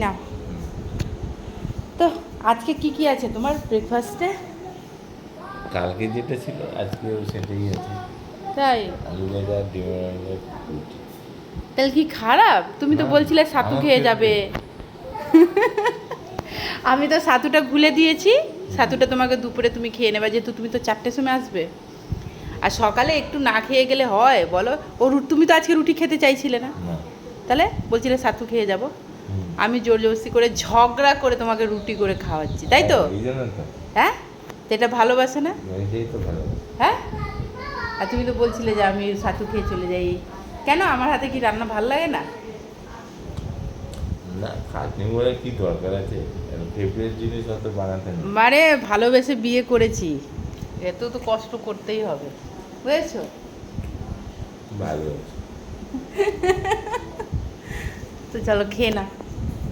না তো আজকে কি কি আছে তোমার ব্রেকফাস্টে? কালকে যেটা ছিল আজকেও সেটাই আছে। তাই? আলু ভাজা, ডিমের অমলেট, রুটি। তাহলে কি খারাপ? তুমি তো না, বলছিলে ছাতু আমার খেয়ে যাবে। ফেভারিট। আমি তো ছাতুটা গুলে দিয়েছি। ছাতুটা তোমাকে দুপুরে তুমি খেয়ে নেবে, যেহেতু তুমি তো 4টের সময় আসবে। আর সকালে একটু না খেয়ে গেলে হয় বলো? তুমি তো আজকে রুটি খেতে চাইছিলে না, না। তাহলে বলছিলে ছাতু খেয়ে যাব। হুম। আমি জোর জবরদস্তি করে ঝগড়া করে তোমাকে রুটি করে খাওয়াচ্ছি, তাই তো? এই জন্য তো হ্যাঁ, তো এটা ভালোবাসে না? এটাই তো ভালো। হ্যাঁ, আর তুমি তো বলছিলে যে আমি ছাতু খেয়ে চলে যাই। কেন, আমার হাতে কি রান্না ভাল লাগে না? না, খাটনি বলে কি দরকার আছে? ফেভারিট জিনিস অত বানাতে না। মানে ভালোবেসে বিয়ে করেছি, এত তো কষ্ট করতেই হবে, বুঝেছো? ভালো আছে। তো চলো খেয়ে না।